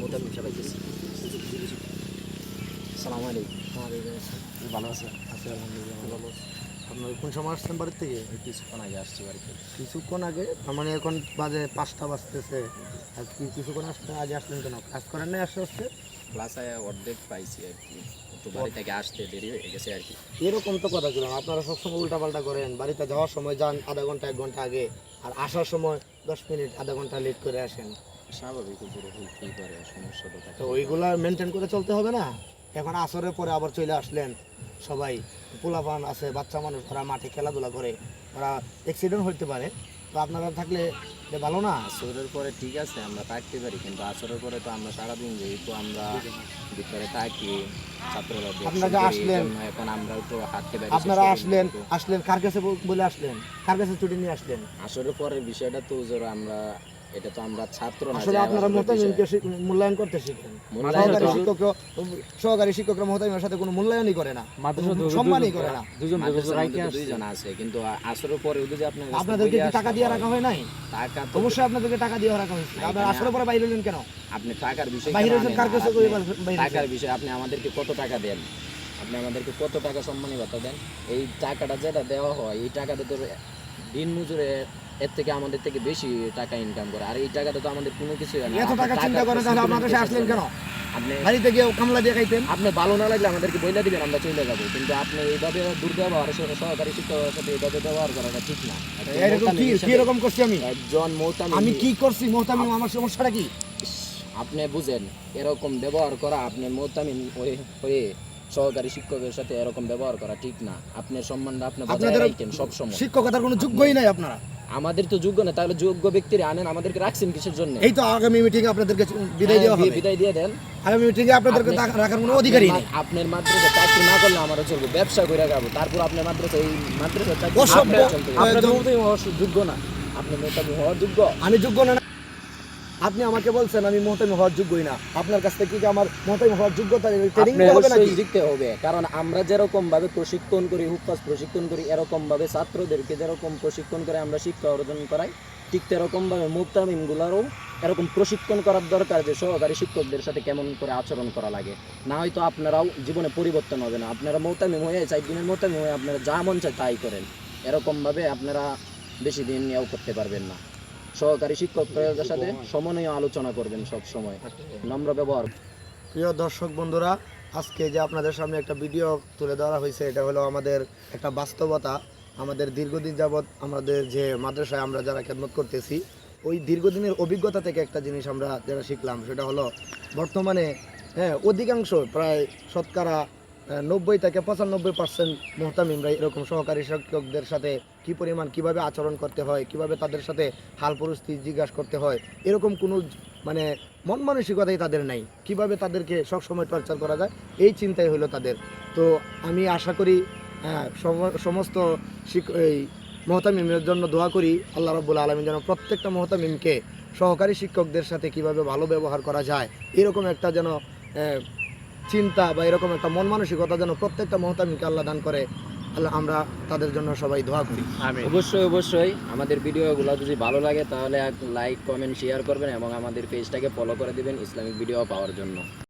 মোতামিম চালাইতেছি। আসসালামু আলাইকুম। ভালো আছে? আছি আলহামদুলিল্লাহ। ভালো আছে। আপনার কোন সময় আসছেন বাড়ির থেকে? কিছুক্ষণ আগে আসছি বাড়িতে। কিছুক্ষণ আগে, তার মানে এখন বাজে 5টা বাজতেছে। আর কিছুক্ষণ আগে আসলেন কেন? কাজ করেন নাই আসতে আসতে? ক্লাসে অর্ধেক পাইছি আর কি, একটু বাড়ি থেকে আসতে দেরি হয়ে গেছে আর কি। এরকম তো কথা ছিল না। আপনারা সবসময় উল্টাপাল্টা করেন। বাড়িতে যাওয়ার সময় যান আধা ঘন্টা 1 ঘন্টা আগে, আর আসার সময় 10 মিনিট আধা ঘন্টা লেট করে আসেন। স্বাভাবিক উপরে কী করে, সমস্যা তো থাকে। তো ওইগুলা মেনটেন করে চলতে হবে না? এখন আসরের পরে আবার চলে আসলেন, সবাই পোলাপান আছে, বাচ্চা মানুষ, ওরা মাঠে খেলাধুলা করে, ওরা অ্যাক্সিডেন্ট হতে পারে। তো আপনারা থাকলে যে ভালো না? আসরের পরে ঠিক আছে আমরা থাকতে পারি, কিন্তু আসরের পরে তো আমরা সারাদিন যেহেতু আমরা ভিতরে থাকি, ছাত্ররা আপনারা আসলেন, এখন আমরা তো হাঁটতে পারি। আপনারা আসলেন কার কাছে বলে আসলেন? কার কাছে ছুটি নিয়ে আসলেন? আসরের পরের বিষয়টা তো জোর আমরা, এটা তো আমরা ছাত্র না। আসলে আপনারা মোহতামিমকে মূল্যায়ন করতে শিখেন। সহকারী শিক্ষকরা মোহতামিমের সাথে কোনো মূল্যায়নই করে না, সম্মানই করে না। দুইজন আছে, কিন্তু আসরের পরে যদি আপনাদেরকে কি টাকা দিয়ে রাখা হয় নাই? টাকা তো অবশ্যই আপনাদেরকে টাকা দিয়ে রাখা হয়েছে। আপনারা আসরের পরে বাইরে হলেন কেন? আপনি টাকার বিষয় বাইরে হয়েছেন কার কাছে? টাকার বিষয় আপনি আমাদেরকে কত টাকা দেন? আপনি আমাদেরকে কত টাকা সম্মানী ভাতা দেন? এই টাকাটা যেটা দেওয়া হয়, এই টাকাটা তো দিন মজুরে এর থেকে আমাদের থেকে বেশি টাকা ইনকাম করে, আর এই টাকাটা তো আমাদের কোনো কিছু হয় না। এত টাকা চিন্তা করেন তাহলে আপনার কাছে আসলেন কেন? আপনি বাড়িতে গিয়ে কামলা দিয়ে খাইতেন। আপনি ভালো না লাগলে আমাদেরকে বইলা দিবেন, আমরা চলে যাবো। কিন্তু আপনি এইভাবে দুর্ব্যবহারের সাথে সহকারী শিক্ষকের সাথে এইভাবে ব্যবহার করাটা ঠিক না। এরকম কি রকম করছি আমি? একজন মোহতামিম, আমি কি করছি? মোহতামিম আমার সমস্যাটা কি? আপনি বুঝেন, এরকম ব্যবহার করা, আপনি মোহতামিম হয়ে সহকারী শিক্ষকের সাথে এরকম ব্যবহার করা ঠিক না। আপনার সম্মানটা আপনি বজায় রাখেন সবসময়। শিক্ষকতার কোনো যোগ্যই নাই আপনারা। আমাদের তো যোগ্য না, তাহলে যোগ্য ব্যক্তিরা আনেন, আমাদেরকে রাখছেন কিসের জন্য? এই তো আগামী মিটিং আপনাদেরকে বিদায় দেওয়া হবে। বিদায় দিয়ে দেন। আগামী মিটিং এ আপনাদেরকে রাখার কোনো অধিকারই নেই। আপনার মাদ্রাসা চাকরি না করলে আমরা চলবো, ব্যবসা করে খাবো। তারপর আপনার মাদ্রাসা, এই মাদ্রাসা চাকরি যোগ্য না। আপনি মোহতামিম হওয়ার যোগ্য? আমি যোগ্য না। আপনি আমাকে বলছেন আমি মোহতামিম হওয়ার যোগ্যই না। আপনার কাছ থেকে কি আমার মোহতামিম হওয়ার যোগ্যতা ট্রেনিং হবে নাকি? শিখতে হবে, কারণ আমরা যেরকম ভাবে প্রশিক্ষণ করি, হুফাজ প্রশিক্ষণ করি, এরকম ভাবে ছাত্রদেরকে যেরকম প্রশিক্ষণ করে আমরা শিক্ষা অর্জন করাই, ঠিক তেরকম ভাবে মুহতামিমগুলোরও এরকম প্রশিক্ষণ করার দরকার, যে সহকারী শিক্ষকদের সাথে কেমন করে আচরণ করা লাগে। না হয়তো আপনারাও জীবনে পরিবর্তন হবে না। আপনারা মোহতামিম হয়ে 4 দিনের মোহতামিম হয়ে আপনারা যা মন চায় তাই করেন, এরকম ভাবে আপনারা বেশি দিন নিয়েও করতে পারবেন না। সহকারী শিক্ষকদের সাথে সমন্বয় আলোচনা করবেন, সব সময় নম্র ব্যবহার। প্রিয় দর্শক বন্ধুরা, আজকে যে আপনাদের সামনে একটা ভিডিও তুলে ধরা হয়েছে, এটা হলো আমাদের একটা বাস্তবতা। আমাদের দীর্ঘদিন যাবৎ আমাদের যে মাদ্রাসায় আমরা যারা খেদমত করতেছি, ওই দীর্ঘদিনের অভিজ্ঞতা থেকে একটা জিনিস আমরা যারা শিখলাম, সেটা হলো বর্তমানে অধিকাংশ প্রায় শতকরা 90 থেকে 95% মোহতামিমরা এরকম সহকারী শিক্ষকদের সাথে কী পরিমাণ কীভাবে আচরণ করতে হয়, কিভাবে তাদের সাথে হাল পরিস্থিতি জিজ্ঞাসা করতে হয়, এরকম কোনো মানে মন মানসিকতাই তাদের নাই। কিভাবে তাদেরকে সবসময় টর্চার করা যায়, এই চিন্তাই হলো তাদের। তো আমি আশা করি সমস্ত এই মোহতামিমের জন্য দোয়া করি, আল্লাহ রাব্বুল আলামিন যেন প্রত্যেকটা মোহতামিমকে সহকারী শিক্ষকদের সাথে কিভাবে ভালো ব্যবহার করা যায়, এরকম একটা যেন চিন্তা বা এরকম একটা মন মানসিকতা যেন প্রত্যেকটা মোহতামিমকে আল্লাহ দান করে। আল্লাহ, আমরা তাদের জন্য সবাই দোয়া করি। অবশ্যই আমাদের ভিডিওগুলো যদি ভালো লাগে তাহলে লাইক, কমেন্ট, শেয়ার করবেন এবং আমাদের পেজটাকে ফলো করে দিবেন ইসলামিক ভিডিও পাওয়ার জন্য।